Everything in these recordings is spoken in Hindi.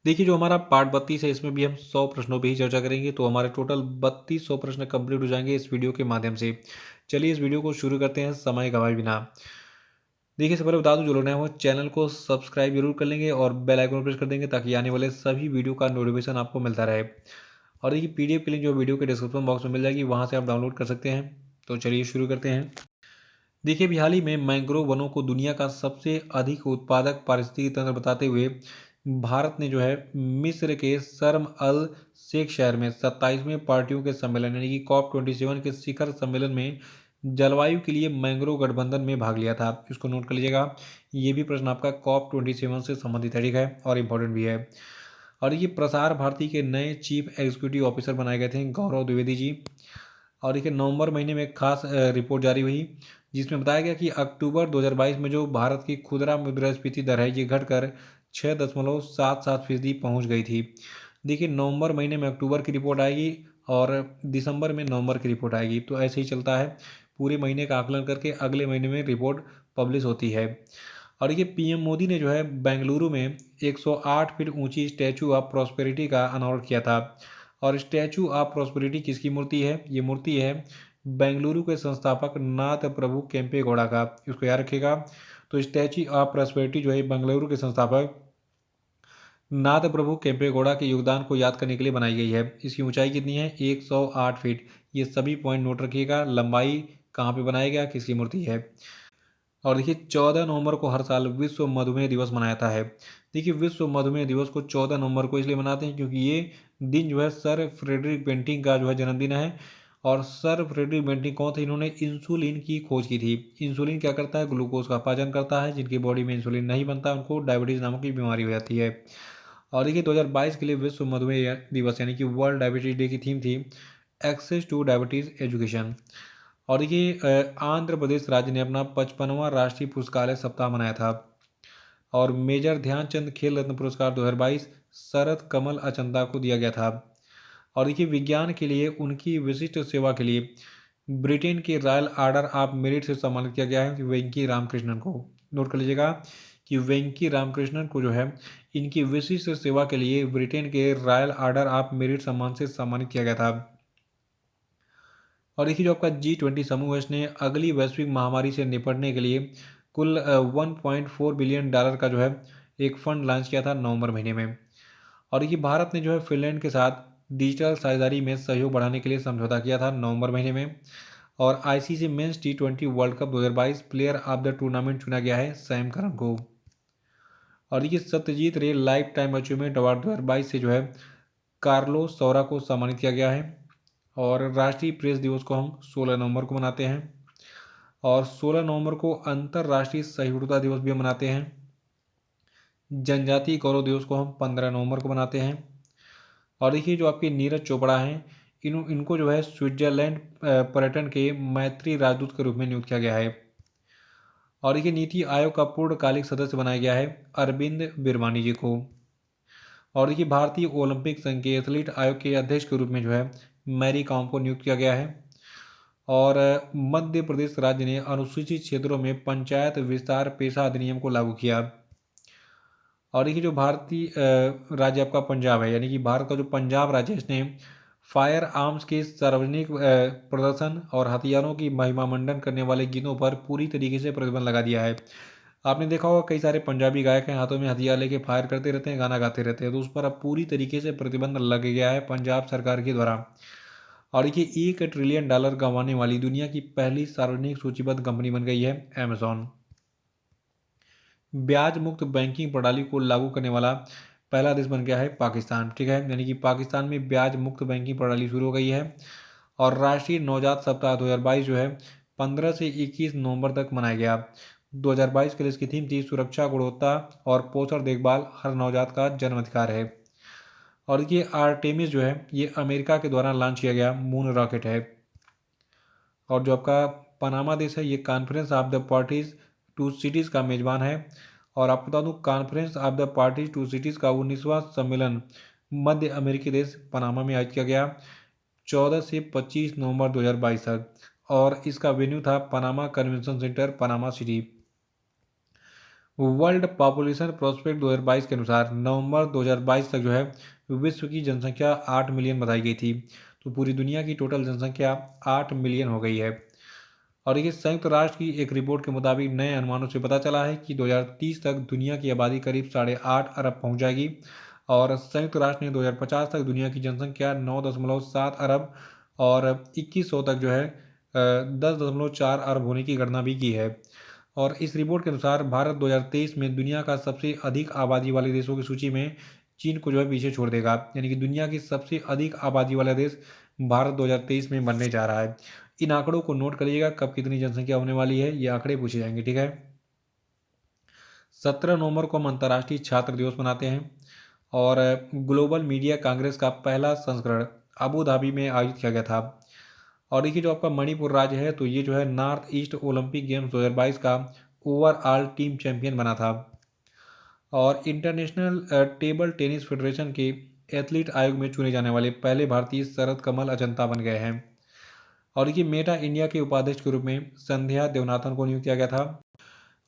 देखिए, जो हमारा पार्ट 32 है, इसमें भी हम 100 प्रश्नों पे ही चर्चा करेंगे, तो हमारे टोटल 3200 प्रश्न कंप्लीट हो जाएंगे इस वीडियो के माध्यम से। चलिए इस वीडियो को शुरू करते हैं समय गवाए बिना। देखिए, सबसे पहले बता दूं, जो लोग नए हो चैनल को सब्सक्राइब जरूर कर लेंगे और बेल आइकन प्रेस कर देंगे ताकि आने वाले सभी वीडियो का नोटिफिकेशन आपको मिलता रहे। और देखिए, पीडीएफ की लिंक जो वीडियो के डिस्क्रिप्शन बॉक्स में मिल जाएगी, वहाँ से आप डाउनलोड कर सकते हैं। तो चलिए शुरू करते हैं। देखिए, अभी हाल ही में मैंग्रोव वनों को दुनिया का सबसे अधिक उत्पादक पारिस्थितिकी तंत्र बताते हुए भारत ने जो है मिस्र के शर्म अल शेख शहर में 27वें पार्टियों के सम्मेलन यानी कि COP27 के शिखर सम्मेलन में जलवायु के लिए मैंग्रोव गठबंधन में भाग लिया था। इसको नोट कर लीजिएगा, ये भी प्रश्न आपका COP27 से संबंधित है, ठीक है, और इम्पोर्टेंट भी है। और ये प्रसार भारती के नए चीफ एग्जीक्यूटिव ऑफिसर बनाए गए थे गौरव द्विवेदी जी। और देखिए, नवंबर महीने में एक खास रिपोर्ट जारी हुई जिसमें बताया गया कि अक्टूबर 2022 में जो भारत की खुदरा मुद्रास्फीति दर है, ये घटकर 6.77% पहुंच गई थी। देखिए, नवंबर महीने में अक्टूबर की रिपोर्ट आएगी और दिसंबर में नवंबर की रिपोर्ट आएगी, तो ऐसे ही चलता है। पूरे महीने का आकलन करके अगले महीने में रिपोर्ट पब्लिश होती है। और ये पीएम मोदी ने जो है बेंगलुरु में 108 फीट ऊंची स्टैचू ऑफ प्रॉस्पेरिटी का अनावरण किया था। और स्टैचू ऑफ प्रॉस्पेरिटी किसकी मूर्ति है? ये मूर्ति है बेंगलुरु के संस्थापक नाथ प्रभु केम्पेगौड़ा का। इसको याद रखिएगा। तो स्टैचू ऑफ प्रॉस्पेरिटी जो है बेंगलुरु के संस्थापक नाथ प्रभु केम्पेगौड़ा के योगदान को याद करने के लिए बनाई गई है। इसकी ऊंचाई कितनी है? 108 फीट। ये सभी पॉइंट नोट रखिएगा। लंबाई कहाँ पे बनाया गया, किसकी मूर्ति है। और देखिए, 14 नवंबर को हर साल विश्व मधुमेह दिवस मनाया जाता है। देखिए, विश्व मधुमेह दिवस को 14 नवंबर को इसलिए मनाते हैं क्योंकि ये दिन जो है सर फ्रेडरिक बेंटिंग का जो है जन्मदिन है। और सर फ्रेडरिक बेंटिंग कौन थे? इन्होंने इंसुलिन की खोज की थी। इंसुलिन क्या करता है? ग्लूकोज का पाचन करता है। जिनकी बॉडी में इंसुलिन नहीं बनता उनको डायबिटीज नामक की बीमारी हो जाती है। और देखिए, 2022 के लिए विश्व मधुमेह दिवस यानी कि वर्ल्ड डायबिटीज डे की थीम थी एक्सेस टू डायबिटीज एजुकेशन। और देखिए, आंध्र प्रदेश राज्य ने अपना 55वां राष्ट्रीय पुस्तकालय सप्ताह मनाया था। और मेजर ध्यानचंद खेल रत्न पुरस्कार 2022 शरद कमल अचंता को दिया गया था। और देखिए, विज्ञान के लिए उनकी विशिष्ट सेवा के लिए ब्रिटेन के रॉयल आर्डर ऑफ मेरिट से सम्मानित किया गया है वेंकी रामकृष्णन को। नोट कर लीजिएगा कि वेंकी रामकृष्णन को जो है इनकी विशिष्ट सेवा के लिए ब्रिटेन के रॉयल आर्डर ऑफ मेरिट सम्मान से सम्मानित किया गया था। और देखिए, जो आपका G20 समूह है, इसने अगली वैश्विक महामारी से निपटने के लिए कुल $1.4 बिलियन का जो है एक फंड लॉन्च किया था नवंबर महीने में। और देखिए, भारत ने जो है फिनलैंड के साथ डिजिटल साझेदारी में सहयोग बढ़ाने के लिए समझौता किया था नवंबर महीने में। और ICC men's T20 world cup 2022 player of the tournament चुना गया है सैम करन को। और देखिए, सत्यजीत रे लाइफ टाइम अचीवमेंट अवार्ड 2022 से जो है कार्लोस सौरा को सम्मानित किया गया है। और राष्ट्रीय प्रेस दिवस को हम 16 नवंबर को मनाते हैं। और 16 नवंबर को अंतर्राष्ट्रीय सहिष्णुता दिवस भी हम मनाते हैं। जनजातीय गौरव दिवस को हम 15 नवंबर को मनाते हैं। और देखिए, जो आपके नीरज चोपड़ा हैं, इनको जो है स्विट्जरलैंड पर्यटन के मैत्री राजदूत के रूप में नियुक्त किया गया है। और देखिए, नीति आयोग का पूर्णकालिक सदस्य बनाया गया है अरविंद बिरवानी जी को। और देखिए, भारतीय ओलंपिक संघ के एथलीट आयोग के अध्यक्ष के रूप में जो है मैरी कॉम को नियुक्त किया गया है। और मध्य प्रदेश राज्य ने अनुसूचित क्षेत्रों में पंचायत विस्तार पेशा अधिनियम को लागू किया। और देखिए, जो भारतीय राज्य आपका पंजाब है यानी कि भारत का जो पंजाब राज्य है, इसने फायर आर्म्स के सार्वजनिक प्रदर्शन और हथियारों की महिमा मंडन करने वाले गीतों पर पूरी तरीके से प्रतिबंध लगा दिया है। आपने देखा होगा कई सारे पंजाबी गायक हैं, हाथों में हथियार लेके फायर करते रहते हैं, गाना गाते रहते हैं, तो उस पर अब पूरी तरीके से प्रतिबंध लग गया है पंजाब सरकार के द्वारा। और देखिए, $1 ट्रिलियन कमाने वाली दुनिया की पहली सार्वजनिक सूचीबद्ध कंपनी बन गई है अमेजॉन। ब्याज मुक्त बैंकिंग प्रणाली को लागू करने वाला पहला देश बन गया है पाकिस्तान, ठीक है, यानी कि पाकिस्तान में ब्याज मुक्त बैंकिंग प्रणाली शुरू हो गई है। और राष्ट्रीय नवजात सप्ताह 2022 जो है 15 से 21 नवंबर तक मनाया गया। 2022 के लिए इसकी थीम थी सुरक्षा, गुणवत्ता और पोषण देखभाल, हर नवजात का जन्म अधिकार है। और ये आर्टेमिस जो है ये अमेरिका के द्वारा लॉन्च किया गया मून रॉकेट है। और जो आपका पनामा देश है, ये conference of the parties to CITES का मेजबान है। और आपको बता दूं, conference of the parties to CITES का 19वां सम्मेलन मध्य अमेरिकी देश पनामा में आयोजित किया गया 14 से 25 नवंबर 2022 तक। और इसका वेन्यू था Panama convention centre, Panama city. World population prospect 2022 के अनुसार नवंबर 2022 तक जो है विश्व की जनसंख्या 8 मिलियन बताई गई थी। तो पूरी दुनिया की टोटल जनसंख्या 8 मिलियन हो गई है। और ये संयुक्त राष्ट्र की एक रिपोर्ट के मुताबिक नए अनुमानों से पता चला है कि 2030 तक दुनिया की आबादी करीब 8.5 अरब पहुंच जाएगी। और संयुक्त राष्ट्र ने 2050 तक दुनिया की जनसंख्या 9.7 अरब और 2100 तक जो है 10.4 अरब होने की गणना भी की है। और इस रिपोर्ट के अनुसार भारत 2023 में दुनिया का सबसे अधिक आबादी वाले देशों की सूची में चीन को जो है पीछे छोड़ देगा, यानी कि दुनिया की सबसे अधिक आबादी वाला देश भारत 2023 में बनने जा रहा है। इन आंकड़ों को नोट करिएगा, कब कितनी जनसंख्या होने वाली है ये आंकड़े पूछे जाएंगे, ठीक है। 17 नवंबर को हम अंतर्राष्ट्रीय छात्र दिवस मनाते हैं। और ग्लोबल मीडिया कांग्रेस का पहला संस्करण अबू धाबी में आयोजित किया गया था। और देखिए जो आपका मणिपुर राज्य है तो ये जो है नॉर्थ ईस्ट ओलंपिक गेम्स 2022 का ओवरऑल टीम चैंपियन बना था। और इंटरनेशनल टेबल टेनिस फेडरेशन के एथलीट आयोग में चुने जाने वाले पहले भारतीय शरद कमल अजंता बन गए हैं। और देखिए मेटा इंडिया के उपाध्यक्ष के रूप में संध्या देवनाथन को नियुक्त किया गया था।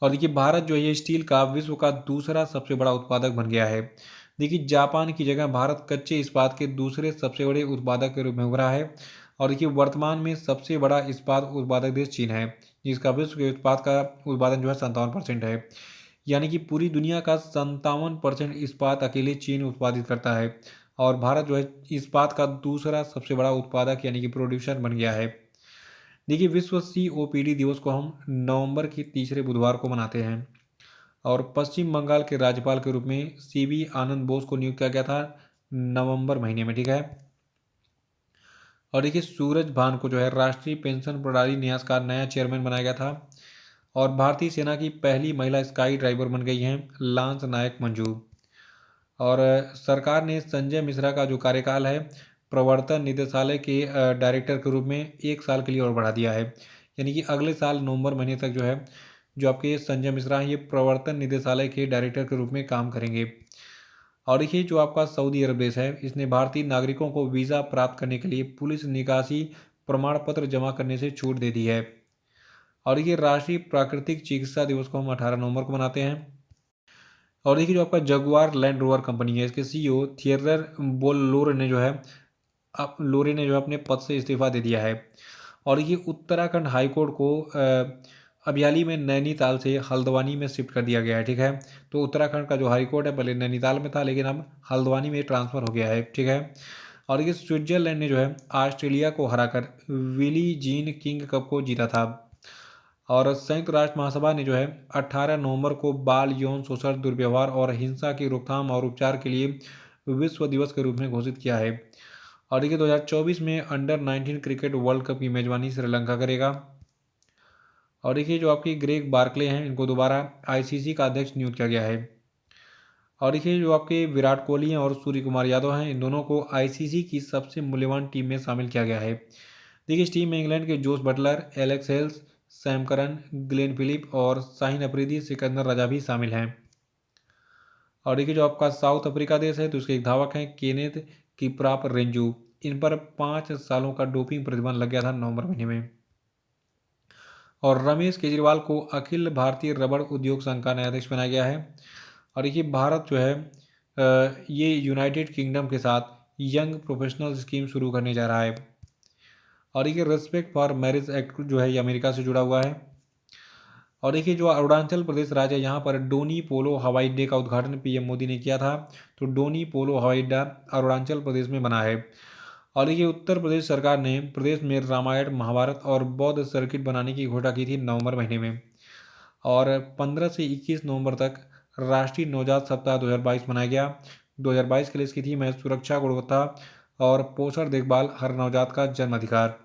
और देखिए भारत जो है ये स्टील का विश्व का दूसरा सबसे बड़ा उत्पादक बन गया है। देखिए जापान की जगह भारत कच्चे इस्पात के दूसरे सबसे बड़े उत्पादक के रूप में उभरा है। और देखिए वर्तमान में सबसे बड़ा इस्पात उत्पादक देश चीन है, जिसका विश्व के उत्पाद का उत्पादन जो है 57% है। यानी कि पूरी दुनिया का 57% इस्पात अकेले चीन उत्पादित करता है। और भारत जो है इस्पात का दूसरा सबसे बड़ा उत्पादक यानी कि प्रोड्यूसर बन गया है। देखिए विश्व COPD दिवस को हम नवंबर के तीसरे बुधवार को मनाते हैं। और पश्चिम बंगाल के राज्यपाल के रूप में CB आनंद बोस को नियुक्त किया गया था नवंबर महीने में, ठीक है। और देखिए सूरज भान को जो है राष्ट्रीय पेंशन प्रणाली न्यास का नया चेयरमैन बनाया गया था। और भारतीय सेना की पहली महिला स्काई ड्राइवर बन गई हैं लांस नायक मंजू। और सरकार ने संजय मिश्रा का जो कार्यकाल है प्रवर्तन निदेशालय के डायरेक्टर के रूप में 1 साल के लिए और बढ़ा दिया है। यानी कि अगले साल नवंबर महीने तक जो है जो आपके संजय मिश्रा हैं ये प्रवर्तन निदेशालय के डायरेक्टर के रूप में काम करेंगे। और देखिए जो आपका सऊदी अरब देश है इसने भारतीय नागरिकों को वीज़ा प्राप्त करने के लिए पुलिस निकासी प्रमाण पत्र जमा करने से छूट दे दी है। और ये राष्ट्रीय प्राकृतिक चिकित्सा दिवस को हम 18 नवंबर को मनाते हैं। और देखिए जो आपका जगुआर लैंड रोवर कंपनी है इसके CEO थिएटर बोलोर ने जो है लोरे ने जो है अपने पद से इस्तीफा दे दिया है। और ये उत्तराखंड हाईकोर्ट को अभी हाल ही में नैनीताल से हल्द्वानी में शिफ्ट कर दिया गया है, ठीक है। तो उत्तराखंड का जो हाईकोर्ट है पहले नैनीताल में था लेकिन अब हल्द्वानी में ट्रांसफ़र हो गया है, ठीक है। और ये स्विट्जरलैंड ने जो है ऑस्ट्रेलिया को हराकर विली जीन किंग कप को जीता था। और संयुक्त राष्ट्र महासभा ने जो है 18 नवंबर को बाल यौन शोषण दुर्व्यवहार और हिंसा की रोकथाम और उपचार के लिए विश्व दिवस के रूप में घोषित किया है। और देखिए 2024 में अंडर-19 क्रिकेट वर्ल्ड कप की मेजबानी श्रीलंका करेगा। और देखिए जो आपकी ग्रेग बार्कले हैं इनको दोबारा ICC का अध्यक्ष नियुक्त किया गया है। और देखिए जो आपके विराट कोहली हैं और सूर्य कुमार यादव हैं इन दोनों को ICC की सबसे मूल्यवान टीम में शामिल किया गया है। देखिए इस टीम में इंग्लैंड के Jos Buttler, Alex Hales, Sam Curran, Glenn Phillip और शाहीन अफरीदी, सिकंदर रजा भी शामिल हैं। और देखिए जो आपका साउथ अफ्रीका देश है तो उसके एक धावक हैं केनेथ किप्राप रेंजू। इन पर 5 सालों का डोपिंग प्रतिबंध लग गया था नवंबर महीने में। और रमेश केजरीवाल को अखिल भारतीय रबड़ उद्योग संघ का नया अध्यक्ष बनाया गया है। और देखिए भारत जो है ये यूनाइटेड किंगडम के साथ यंग प्रोफेशनल स्कीम शुरू करने जा रहा है। और देखिए रिस्पेक्ट फॉर मैरिज एक्ट जो है ये अमेरिका से जुड़ा हुआ है। और देखिए जो अरुणाचल प्रदेश राज्य है यहाँ पर डोनी पोलो हवाई अड्डे का उद्घाटन PM मोदी ने किया था। तो डोनी पोलो हवाई अड्डा अरुणाचल प्रदेश में बना है। और देखिए उत्तर प्रदेश सरकार ने प्रदेश में रामायण महाभारत और बौद्ध सर्किट बनाने की घोषणा की थी नवंबर महीने में। और 15 से 21 नवंबर तक राष्ट्रीय नवजात सप्ताह 2022 मनाया गया। 2022 के लिए इसकी थीम है सुरक्षा, गुणवत्ता और पोषण देखभाल, हर नवजात का जन्म अधिकार।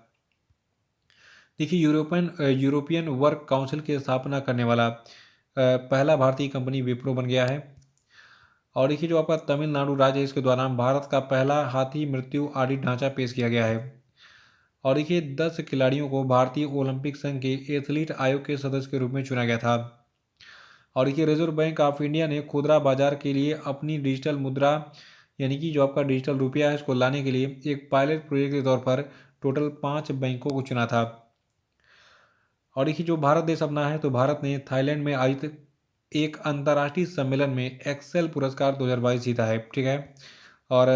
देखिए यूरोपियन वर्क काउंसिल की स्थापना करने वाला पहला भारतीय कंपनी विप्रो बन गया है। और देखिए जो आपका तमिलनाडु राज्य है इसके दौरान भारत का पहला हाथी मृत्यु ऑडिट ढांचा पेश किया गया है। और देखिए 10 खिलाड़ियों को भारतीय ओलंपिक संघ के एथलीट आयोग के सदस्य के रूप में चुना गया था। और देखिए रिजर्व बैंक ऑफ इंडिया ने खुदरा बाजार के लिए अपनी डिजिटल मुद्रा यानी कि जो आपका डिजिटल रुपया है इसको लाने के लिए एक पायलट प्रोजेक्ट के तौर पर टोटल 5 बैंकों को चुना था। और देखिए जो भारत देश अपना है तो भारत ने थाईलैंड में आयोजित एक अंतर्राष्ट्रीय सम्मेलन में एक्सेल पुरस्कार 2022 जीता है, ठीक है। और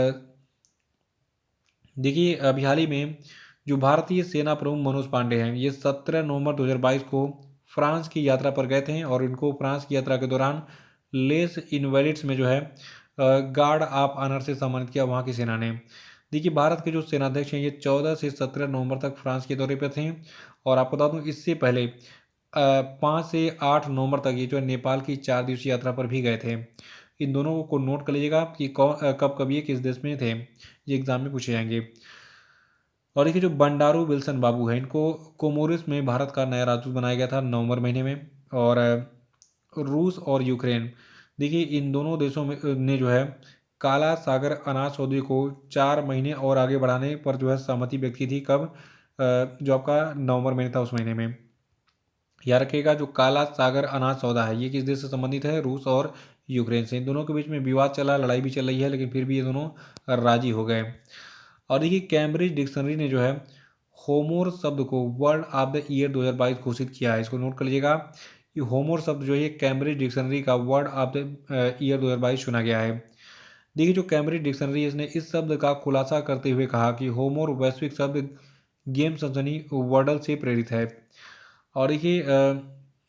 देखिए अभी हाल ही में जो भारतीय सेना प्रमुख मनोज पांडे हैं, ये 17 नवंबर 2022 को फ्रांस की यात्रा पर गए थे और इनको फ्रांस की यात्रा के दौरान लेस इनवैलिड्स में जो है गार्ड ऑफ ऑनर से सम्मानित किया वहाँ की सेना ने। देखिए भारत के जो सेनाध्यक्ष हैं ये 14 से 17 नवंबर तक फ्रांस के दौरे पर थे और आपको बता दूँ इससे पहले 5 से 8 नवंबर तक ये जो है नेपाल की 4 दिवसीय यात्रा पर भी गए थे। इन दोनों को नोट कर लीजिएगा कि कब कब ये किस देश में थे, ये एग्जाम में पूछे जाएंगे। और देखिए जो बंडारू विल्सन बाबू हैं इनको कोमोरिस में भारत का नया राजदूत बनाया गया था नवंबर महीने में। और रूस और यूक्रेन, देखिए इन दोनों देशों में ने जो है काला सागर अनाज सौदे को 4 महीने और आगे बढ़ाने पर जो है सहमति व्यक्त की थी। कब? जो आपका नवंबर महीने था उस महीने में। याद रखिएगा जो काला सागर अनाज सौदा है ये किस देश से संबंधित है? रूस और यूक्रेन से। इन दोनों के बीच में विवाद चला, लड़ाई भी चल रही है, लेकिन फिर भी ये दोनों राजी हो गए। और देखिए कैम्ब्रिज डिक्शनरी ने जो है होमोर शब्द को वर्ड ऑफ द ईयर 2022 घोषित किया है। इसको नोट कर लीजिएगा कि होमोर शब्द जो है कैम्ब्रिज डिक्शनरी का वर्ड ऑफ द ईयर 2022 चुना गया है। देखिए जो कैम्ब्रिज डिक्शनरी है इसने इस शब्द का खुलासा करते हुए कहा कि होमोर वैश्विक शब्द गेम सनसनी वर्डल से प्रेरित है। और देखिए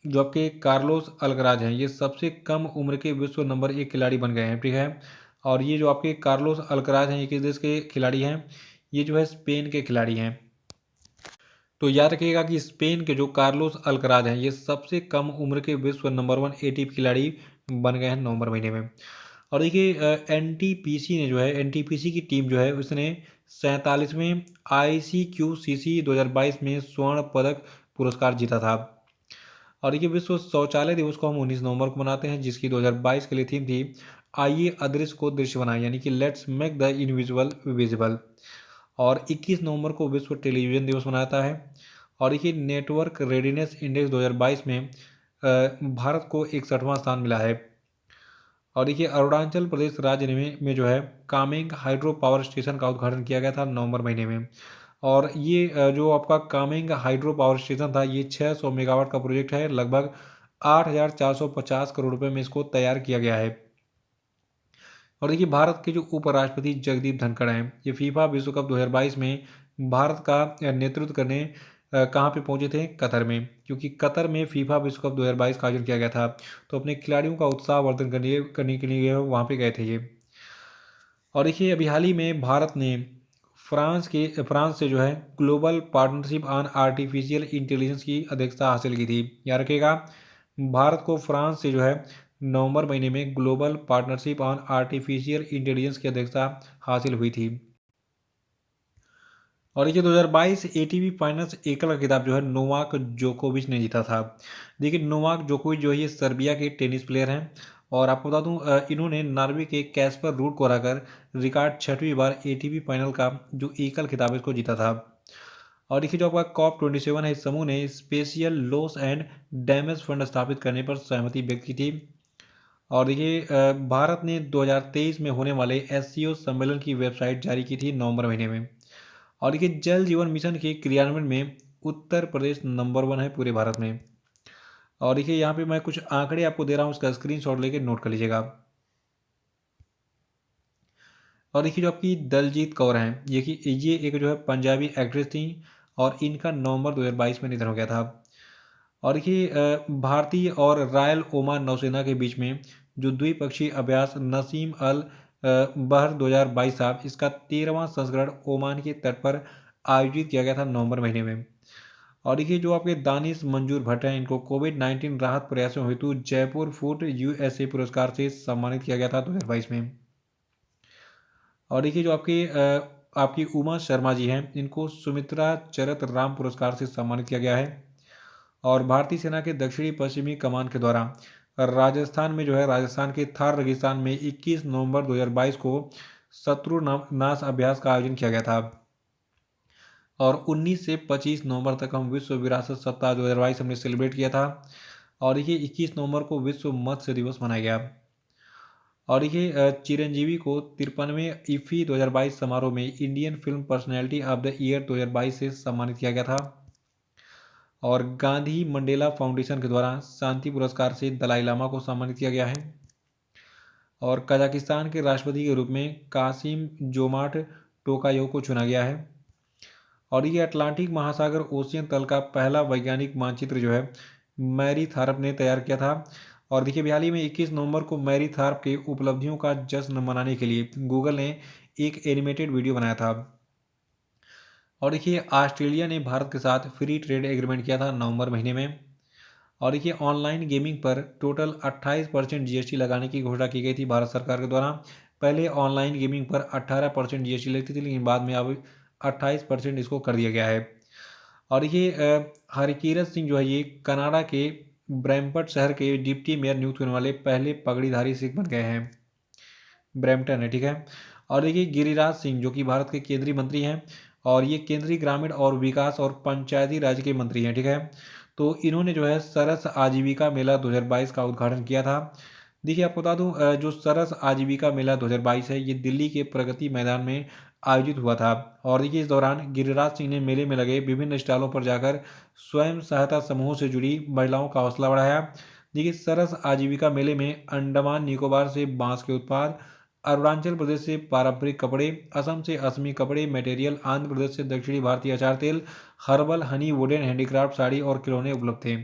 जो आपके कार्लोस अल्कराज हैं ये सबसे कम उम्र के विश्व नंबर 1 खिलाड़ी बन गए हैं, ठीक है। और ये जो आपके कार्लोस अल्कराज हैं ये किस देश के खिलाड़ी हैं? ये जो है स्पेन के खिलाड़ी हैं। तो याद रखिएगा कि स्पेन के जो कार्लोस अल्कराज हैं ये सबसे कम उम्र के विश्व नंबर 1 एटीपी खिलाड़ी बन गए हैं नवंबर महीने में। और देखिए एनटीपीसी ने जो है एनटीपीसी की टीम जो है उसने 47वें ICQCC 2022 में स्वर्ण पदक पुरस्कार जीता था। और देखिए विश्व शौचालय दिवस को हम 19 नवंबर को मनाते हैं जिसकी 2022 के लिए थीम थी आइए अदृश्य को दृश्य बनाएं, यानी कि let's make the invisible visible. और 21 नवंबर को विश्व टेलीविजन दिवस मनाता है। और देखिए नेटवर्क रेडीनेस इंडेक्स 2022 में भारत को 61वां स्थान मिला है। और देखिए अरुणाचल प्रदेश राज्य में जो है कामेंग हाइड्रो पावर स्टेशन का उद्घाटन किया गया था नवंबर महीने में। और ये जो आपका कामेंग हाइड्रो पावर स्टेशन था ये 600 मेगावाट का प्रोजेक्ट है। लगभग 8,450 करोड़ रुपए में इसको तैयार किया गया है। और देखिए भारत के जो उपराष्ट्रपति जगदीप धनखड़ हैं ये फीफा विश्व कप 2022 में भारत का नेतृत्व करने कहाँ पे पहुंचे थे? कतर में, क्योंकि कतर में फीफा विश्व कप 2022 का आयोजन किया गया था। तो अपने खिलाड़ियों का उत्साहवर्धन करने के लिए वहाँ पे गए थे ये। और देखिए अभी हाल ही में भारत ने फ्रांस से जो है global partnership on artificial intelligence की अध्यक्षता हासिल की थी। याद रखिएगा भारत को फ्रांस से जो है नवंबर महीने में global partnership on artificial intelligence की अध्यक्षता हासिल हुई थी। और देखिए 2022 एटीपी फाइनल्स एकल का खिताब जो है नोवाक जोकोविच ने जीता था। देखिए नोवाक जोकोविच जो है ये सर्बिया के टेनिस प्लेयर हैं और आपको बता दूं इन्होंने नॉर्वे के कैस्पर रूड को हराकर रिकॉर्ड 6वीं बार एटीपी फाइनल का जो एकल खिताब है इसको जीता था। और देखिए जो आपका COP27 है इस समूह ने special loss and damage fund स्थापित करने पर सहमति व्यक्त की थी। और देखिए भारत ने 2023 में होने वाले SCO सम्मेलन की वेबसाइट जारी की थी नवंबर महीने में। और देखिए जल जीवन मिशन के क्रियान्वयन में उत्तर प्रदेश नंबर 1 है पूरे भारत में। और देखिए यहाँ पे मैं कुछ आंकड़े आपको दे रहा हूँ, उसका स्क्रीनशॉट लेके नोट कर लीजिएगा। और देखिए जो आपकी दलजीत कौर हैं ये एक जो है पंजाबी एक्ट्रेस थी और इनका नवंबर 2022 में निधन हो गया था। और देखिए भारतीय और रॉयल ओमान नौसेना के बीच में जो द्विपक्षीय अभ्यास नसीम अल बहर 2022 था इसका 13वां संस्करण ओमान के तट पर आयोजित किया गया था नवंबर महीने में। और देखिए जो आपके दानिश मंजूर भट्ट हैं इनको कोविड-19 राहत प्रयासों हेतु जयपुर फूड USA पुरस्कार से सम्मानित किया गया था 2022 में। और देखिए जो आपकी उमा शर्मा जी हैं इनको सुमित्रा चरत राम पुरस्कार से सम्मानित किया गया है। और भारतीय सेना के दक्षिणी पश्चिमी कमान के द्वारा राजस्थान में जो है राजस्थान के थार रेगिस्तान में 21 नवंबर 2022 को शत्रु नाश अभ्यास का आयोजन किया गया था। और 19 से 25 नवंबर तक हम विश्व विरासत सप्ताह 2022 हमने सेलिब्रेट किया था। और देखिए 21 नवंबर को विश्व मत्स्य दिवस मनाया गया। और देखिए चिरंजीवी को 53वें IFFI 2022 समारोह में Indian film personality of the year 2022 से सम्मानित किया गया था। और गांधी मंडेला फाउंडेशन के द्वारा शांति पुरस्कार से दलाई लामा को सम्मानित किया गया है। और कजाकिस्तान के राष्ट्रपति के रूप में कासिम जोमार्ट टोकायोव को चुना गया है। और ये अटलांटिक महासागर ओशियन तल का पहला वैज्ञानिक मानचित्र जो है मैरी थारप ने तैयार किया था। और देखिए हाल ही में 21 नवंबर को मैरी थारप के उपलब्धियों का जश्न मनाने के लिए गूगल ने एक एनिमेटेड वीडियो बनाया था। और देखिए ऑस्ट्रेलिया ने भारत के साथ फ्री ट्रेड एग्रीमेंट किया था नवंबर महीने में। और देखिए ऑनलाइन गेमिंग पर टोटल 28% जीएसटी लगाने की घोषणा की गई थी भारत सरकार के द्वारा। पहले ऑनलाइन गेमिंग पर 18% जीएसटी लगती थी, लेकिन बाद में अब 28% इसको कर दिया गया है। और देखिए हरकीरत सिंह जो है ये कनाडा के ब्रैम्पटन शहर के डिप्टी मेयर नियुक्त होने वाले पहले पगड़ीधारी सिख बन गए हैं। ब्रैम्पटन है, ठीक है। और देखिए गिरिराज सिंह जो कि भारत के केंद्रीय मंत्री हैं, और ये केंद्रीय ग्रामीण और विकास और पंचायती राज के मंत्री हैं, ठीक है। तो इन्होंने जो है सरस आजीविका मेला 2022 का उद्घाटन किया था। देखिए आपको बता दूं जो सरस आजीविका मेला 2022 है ये दिल्ली के प्रगति मैदान में आयोजित हुआ था। और देखिए इस दौरान गिरिराज सिंह ने मेले में लगे विभिन्न स्टॉलों पर जाकर स्वयं सहायता समूहों से जुड़ी महिलाओं का हौसला बढ़ाया। देखिए सरस आजीविका मेले में अंडमान निकोबार से बांस के उत्पाद, अरुणाचल प्रदेश से पारंपरिक कपड़े, असम से असमी कपड़े मटेरियल, आंध्र प्रदेश से दक्षिणी भारतीय अचार तेल, herbal Honey, wooden handicraft, sari और खिलौने उपलब्ध थे।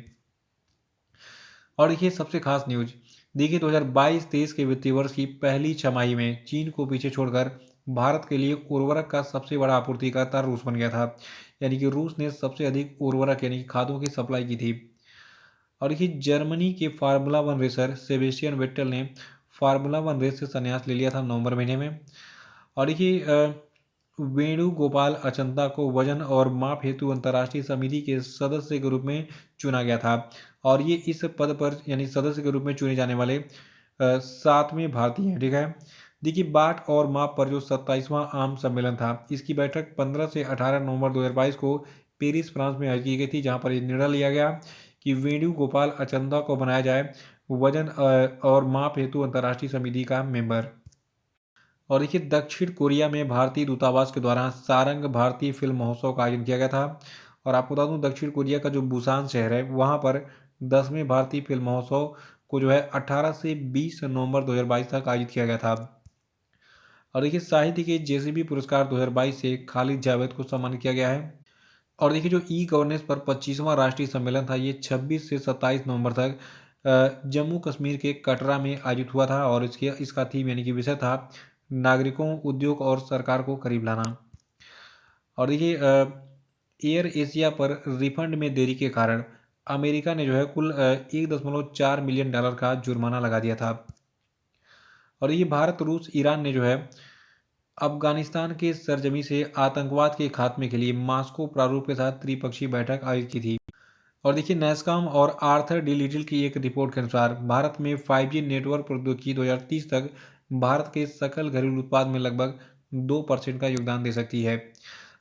और देखिए सबसे खास न्यूज, देखिए 2022-23 के वित्तीय वर्ष की पहली छमाही में चीन को पीछे छोड़कर भारत के लिए उर्वरक का सबसे बड़ा आपूर्तिकर्ता रूस बन गया था। यानी कि रूस ने सबसे अधिक उर्वरक यानी कि खादों की सप्लाई की थी। और देखिए जर्मनी के फार्मूला वन रेसर सेबेस्टियन वेट्टल ने फार्मूला वन रेस से संन्यास ले लिया था नवंबर महीने में। और देखिए वेणुगोपाल अचंता को वजन और माप हेतु अंतर्राष्ट्रीय समिति के सदस्य के रूप में चुना गया था। और ये इस पद पर यानी सदस्य के रूप में चुने जाने वाले 7वें भारतीय हैं, ठीक है। देखिए बाट और माप पर जो 27वां आम सम्मेलन था इसकी बैठक 15 से 18 नवंबर 2022 को पेरिस फ्रांस में आयोजित की गई थी, जहां पर यह निर्णय लिया गया कि वेणुगोपाल अचंता को बनाया जाए वजन और माप हेतु अंतर्राष्ट्रीय समिति का मेंबर। और देखिए दक्षिण कोरिया में भारतीय दूतावास के द्वारा सारंग भारतीय फिल्म महोत्सव का आयोजन किया गया था। और आपको बता दूं दक्षिण कोरिया का जो बुसान शहर है वहां पर 10वें भारतीय फिल्म महोत्सव को जो है 18 से 20 नवंबर 2022 तक आयोजित किया गया था। और देखिए साहित्य के जेसीबी पुरस्कार 2022 से खालिद जावेद को सम्मानित किया गया है। और देखिए जो ई गवर्नेंस पर 25वां राष्ट्रीय सम्मेलन था ये 26 से 27 नवंबर तक जम्मू कश्मीर के कटरा में आयोजित हुआ था। और इसका थीम यानी कि विषय था नागरिकों, उद्योग और सरकार को करीब लाना। और देखिए एयर एशिया पर रिफंड में देरी के कारण अमेरिका ने जो है कुल $1.4 मिलियन का जुर्माना लगा दिया था। और ये भारत, रूस, ईरान ने जो है अफगानिस्तान के सरजमी से आतंकवाद के खात्मे के लिए मास्को प्रारूप के साथ त्रिपक्षीय बैठक आयोजित की थी। और देखिए नैस्कॉम और आर्थर डी लिटिल की एक रिपोर्ट के अनुसार भारत में 5G नेटवर्क प्रौद्योगिकी 2030 तक भारत के सकल घरेलू उत्पाद में लगभग 2% का योगदान दे सकती है।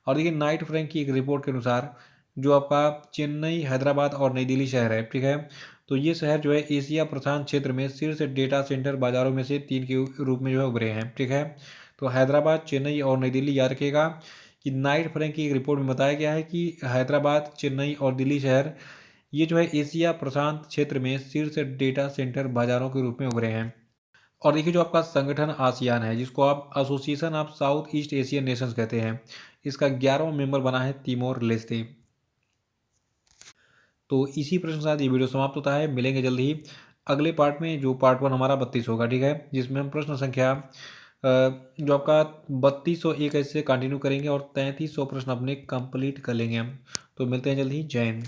और देखिए नाइट फ्रैंक की एक रिपोर्ट के अनुसार जो आपका चेन्नई, हैदराबाद और नई दिल्ली शहर है, ठीक है, तो ये शहर जो है एशिया प्रशांत क्षेत्र में शीर्ष डेटा सेंटर बाजारों में से 3 के रूप में जो है उभरे हैं, ठीक है। तो हैदराबाद, चेन्नई और नई दिल्ली याद रखिएगा कि नाइट फ्रैंक की एक रिपोर्ट में बताया गया है कि हैदराबाद, चेन्नई और दिल्ली शहर ये जो है एशिया प्रशांत क्षेत्र में शीर्ष डेटा सेंटर बाजारों के रूप में उभरे हैं। और देखिए जो आपका संगठन आसियान है जिसको आप association of south east Asian Nations कहते हैं, इसका 11वां मेंबर बना है तिमोर लेस्ते। तो इसी प्रश्न के साथ ये वीडियो समाप्त होता है। मिलेंगे जल्द ही अगले पार्ट में, जो पार्ट 1 हमारा 32 होगा, ठीक है, जिसमें हम प्रश्न संख्या जो आपका 3201 ऐसे कंटिन्यू करेंगे और 3300 प्रश्न अपने कंप्लीट कर लेंगे हम। तो मिलते हैं जल्द ही। जय हिंद।